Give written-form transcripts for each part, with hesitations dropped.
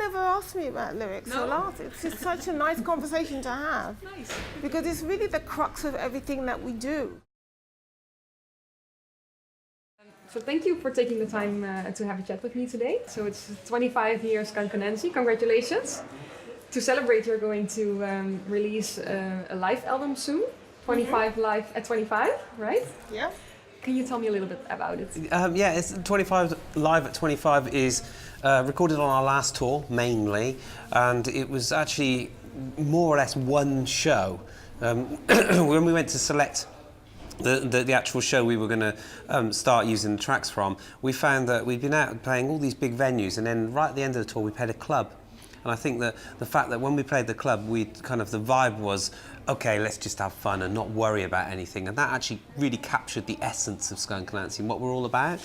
ever asked me about lyrics or art. It's just such a nice conversation to have. Nice. Because it's really the crux of everything that we do. So thank you for taking the time to have a chat with me today. So it's 25 years Skunk Anansie. Congratulations. To celebrate, you're going to release a live album soon. 25 live at 25, right? Yeah. Can you tell me a little bit about it? Yeah, it's 25 live at 25 is recorded on our last tour mainly, and it was actually more or less one show. When we went to select the actual show we were going to start using the tracks from, we found that we'd been out playing all these big venues, and then right at the end of the tour we played a club. And I think that the fact that when we played the club, the vibe was, okay, let's just have fun and not worry about anything. And that actually really captured the essence of Skunk Anansie and what we're all about.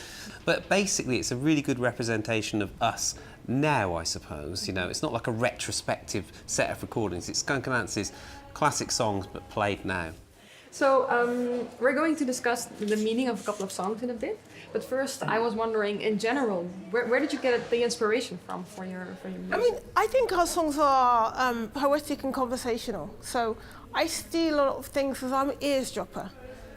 But basically, it's a really good representation of us now, I suppose. You know, it's not like a retrospective set of recordings. It's Skunk Anansie's classic songs, but played now. So we're going to discuss the meaning of a couple of songs in a bit. But first, I was wondering, in general, where did you get the inspiration from for your music? I mean, I think our songs are poetic and conversational. So I steal a lot of things because I'm an eavesdropper.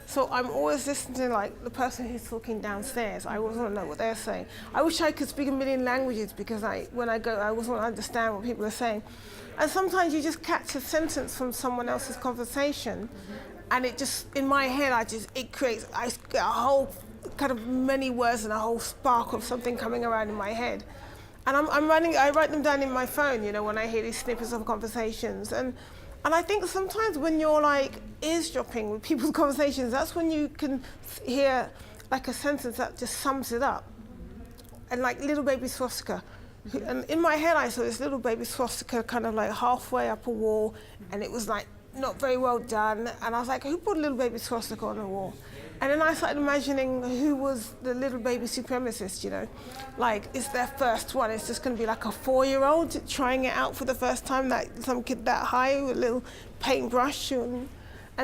So I'm always listening to like the person who's talking downstairs. I always want to know what they're saying. I wish I could speak a million languages because when I go, I always want to understand what people are saying. And sometimes you just catch a sentence from someone else's conversation, and it just, in my head, I get a whole kind of many words and a whole spark of something coming around in my head. And I write them down in my phone, you know, when I hear these snippets of conversations. And I think sometimes when you're like eavesdropping with people's conversations, that's when you can hear like a sentence that just sums it up. And like Little Baby Swastika. And in my head I saw this little baby swastika kind of like halfway up a wall, and it was like not very well done. And I was like, who put a little baby swastika on the wall? And then I started imagining who was the little baby supremacist, you know? Like, it's their first one. It's just going to be like a 4-year-old trying it out for the first time, some kid that high with a little paintbrush. And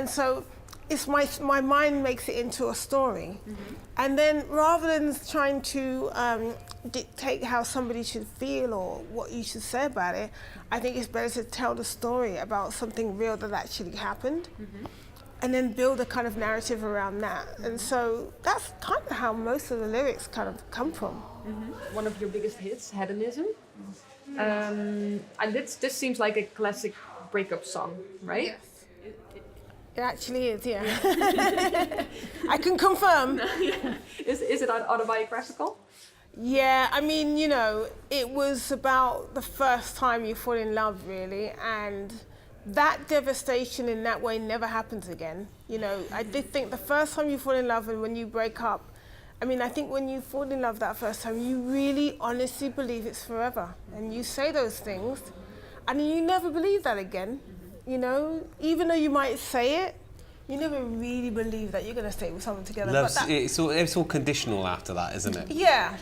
so it's my mind makes it into a story. Mm-hmm. And then rather than trying to dictate how somebody should feel or what you should say about it, I think it's better to tell the story about something real that actually happened. Mm-hmm. And then build a kind of narrative around that. And so that's kind of how most of the lyrics kind of come from. Mm-hmm. One of your biggest hits, Hedonism. And this seems like a classic breakup song, right? Yes. It actually is, yeah. I can confirm. Is it autobiographical? Yeah, I mean, you know, it was about the first time you fall in love, really, and that devastation in that way never happens again. You know, I did think the first time you fall in love and when you break up, I mean, I think when you fall in love that first time, you really honestly believe it's forever. And you say those things, and you never believe that again. You know, even though you might say it, you never really believe that you're going to stay with someone together. It's all conditional after that, isn't it? Yeah.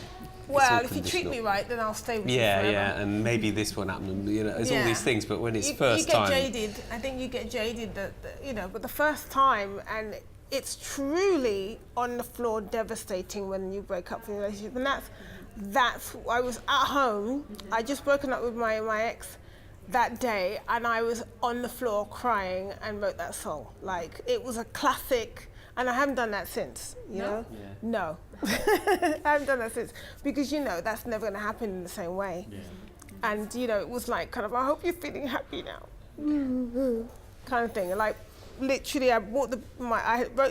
Well, if you treat me right, then I'll stay with you forever. Yeah, and maybe this won't happen. You know, there's all these things, but when it's first time, you get jaded. I think you get jaded that you know. But the first time, and it's truly on the floor devastating when you break up from a relationship. And that's. I was at home. I just broken up with my ex that day, and I was on the floor crying and wrote that song. Like, it was a classic. And I haven't done that since, you know? Yeah. No. I haven't done that since. Because, you know, that's never going to happen in the same way. Yeah. And, you know, it was like kind of, I hope you're feeling happy now. Kind of thing. And like, literally, I wrote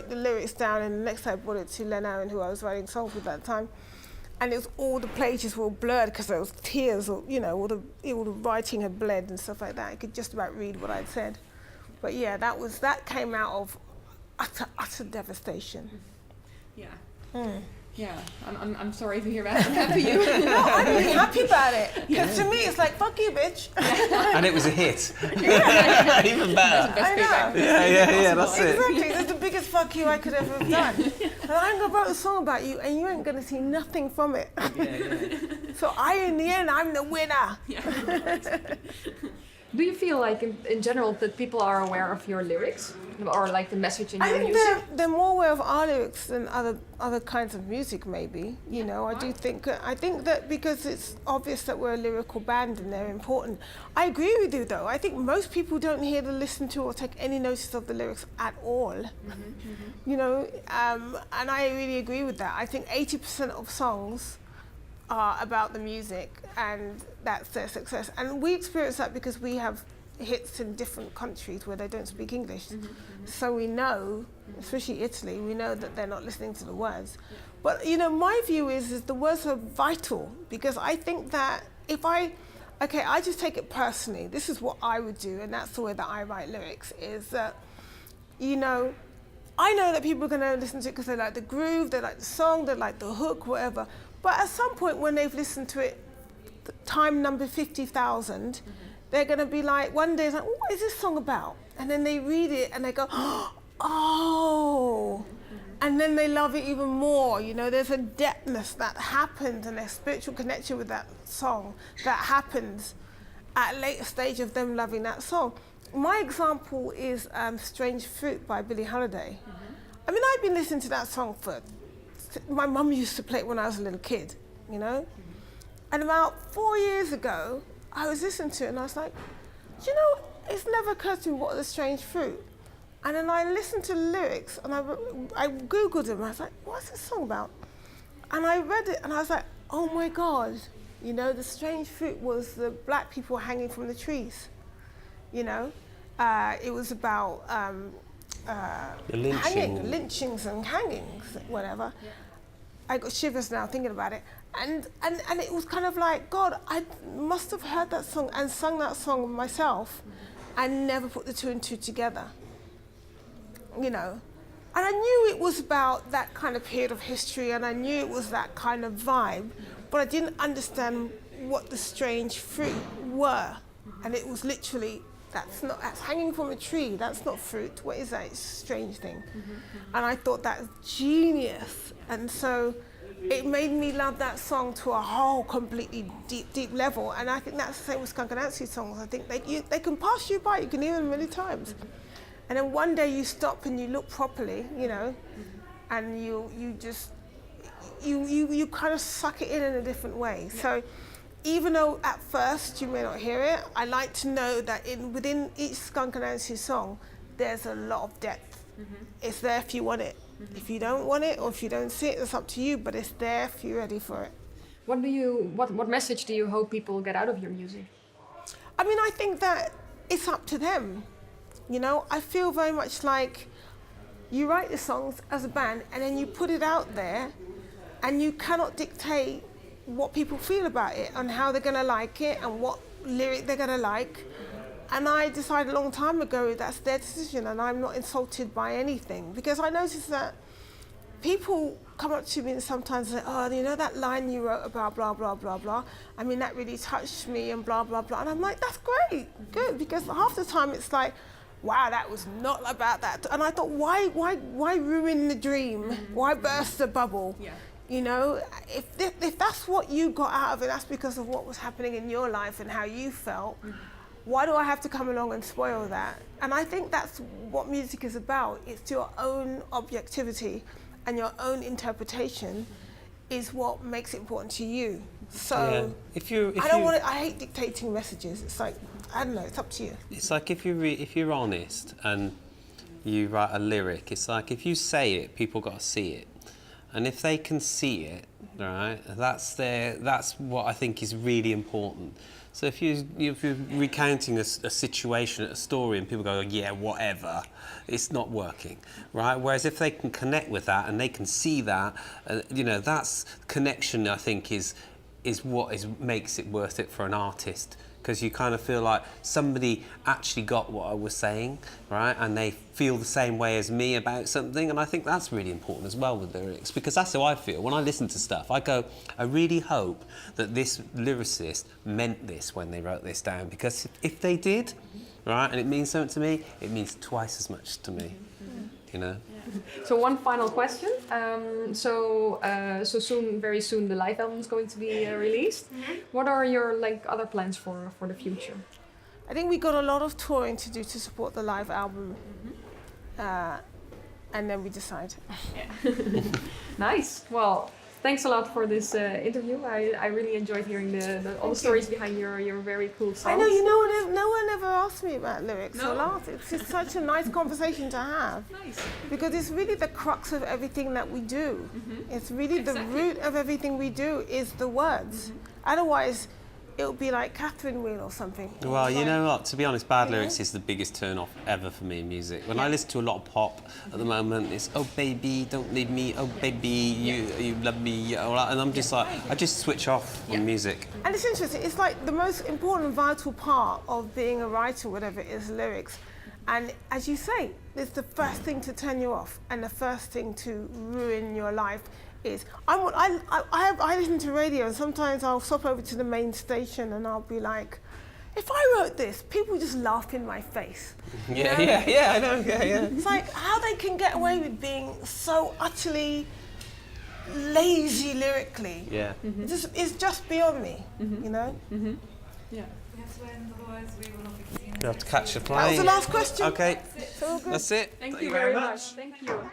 the lyrics down, and the next day I brought it to Len Aaron, who I was writing songs with at the time. And it was all the pages were all blurred because there was tears, or, you know, all the writing had bled and stuff like that. I could just about read what I'd said. But yeah, that came out of utter devastation. Yeah. Yeah. I'm sorry to hear that. I'm happy you. No, I'm really happy about it. Because to me, it's like, fuck you, bitch. Yeah. And it was a hit. Yeah. Even better. I know. Yeah, that's it. Exactly. That's the biggest fuck you I could ever have done. And I'm going to write a song about you, and you ain't going to see nothing from it. Yeah. So in the end, I'm the winner. Yeah. Do you feel like in general that people are aware of your lyrics or like the message in I your think music? they're more aware of our lyrics than other kinds of music, maybe. You know, I think that because it's obvious that we're a lyrical band and they're important. I agree with you, though. I think most people don't hear to listen to or take any notice of the lyrics at all. You know, and I really agree with that. I think 80% of songs are about the music, and that's their success. And we experience that because we have hits in different countries where they don't speak English. So we know, especially Italy, we know that they're not listening to the words. But you know, my view is the words are vital, because I think that I just take it personally. This is what I would do, and that's the way that I write lyrics, is that, you know, I know that people are going to listen to it because they like the groove, they like the song, they like the hook, whatever. But at some point when they've listened to it, time number 50,000, they're going to be like, one day it's like, what is this song about? And then they read it and they go, oh, and then they love it even more. You know, there's a depthness that happens and a spiritual connection with that song that happens at a later stage of them loving that song. My example is Strange Fruit by Billie Holiday. I mean, I've been listening to that song my mum used to play it when I was a little kid, you know? And about 4 years ago, I was listening to it and I was like, do you know, it's never occurred to me what is a strange fruit. And then I listened to the lyrics and I Googled them. I was like, what's this song about? And I read it and I was like, oh my God. You know, the strange fruit was the black people hanging from the trees, you know? It was about lynchings and hangings, whatever. Yeah. I got shivers now thinking about it. And it was kind of like, God, I must have heard that song and sung that song myself and never put the two and two together, you know. And I knew it was about that kind of period of history, and I knew it was that kind of vibe, but I didn't understand what the strange fruit were. And it was literally, that's hanging from a tree, that's not fruit, what is that? It's a strange thing. And I thought that was genius. And so it made me love that song to a whole completely deep level. And I think that's the same with Skunk Anansie songs. I think they can pass you by, you can hear them many times. And then one day you stop and you look properly, you know, and you kind of suck it in a different way. So even though at first you may not hear it, I like to know that within each Skunk Anansie song, there's a lot of depth. It's there if you want it. If you don't want it or if you don't see it, it's up to you, but it's there if you're ready for it. What message do you hope people get out of your music? I mean, I think that it's up to them. You know, I feel very much like you write the songs as a band and then you put it out there and you cannot dictate what people feel about it and how they're going to like it and what lyric they're going to like. And I decided a long time ago that's their decision, and I'm not insulted by anything, because I noticed that people come up to me and sometimes say, oh, you know that line you wrote about blah, blah, blah, blah. I mean, that really touched me and blah, blah, blah. And I'm like, that's great, good, because half the time it's like, wow, that was not about that. And I thought, why ruin the dream? Why burst the bubble? Yeah. You know, if that's what you got out of it, that's because of what was happening in your life and how you felt. Why do I have to come along and spoil that? And I think that's what music is about. It's your own objectivity and your own interpretation is what makes it important to you. So I hate dictating messages. It's like, I don't know, it's up to you. It's like if you're honest and you write a lyric, it's like if you say it, people got to see it. And if they can see it, right, that's what I think is really important. So if you're recounting a situation, a story, and people go, yeah, whatever, it's not working, right? Whereas if they can connect with that and they can see that, you know, that's connection, I think, is what makes it worth it for an artist. Because you kind of feel like somebody actually got what I was saying, right? And they feel the same way as me about something. And I think that's really important as well with lyrics, because that's how I feel. When I listen to stuff, I go, I really hope that this lyricist meant this when they wrote this down. Because if they did, right, and it means something to me, it means twice as much to me, you know? So one final question. So soon, very soon, the live album is going to be released. What are your other plans for the future? I think we got a lot of touring to do to support the live album. And then we decided. Nice. Well, thanks a lot for this interview. I really enjoyed hearing all the stories behind your very cool songs. I know, no one ever asked me about lyrics or laugh. It's just such a nice conversation to have. Nice. Because it's really the crux of everything that we do. It's really the root of everything we do is the words. Otherwise, it would be like Catherine Wheel or something. Well, you know what? To be honest, bad lyrics is the biggest turn-off ever for me in music. When I listen to a lot of pop at the moment, it's "Oh baby, don't leave me. Oh baby, you love me," and I'm just like, I just switch off on music. And it's interesting. It's like the most important, vital part of being a writer, whatever, is lyrics. And as you say, it's the first thing to turn you off, and the first thing to ruin your life. I listen to radio, and sometimes I'll stop over to the main station and I'll be like, if I wrote this, people just laugh in my face. Yeah, I know, yeah. It's like how they can get away with being so utterly lazy lyrically. Yeah. It's just beyond me, you know? Yeah. You have to catch the plane. That was the last question. Okay, So all good. that's it. Thank you very much. Thank you.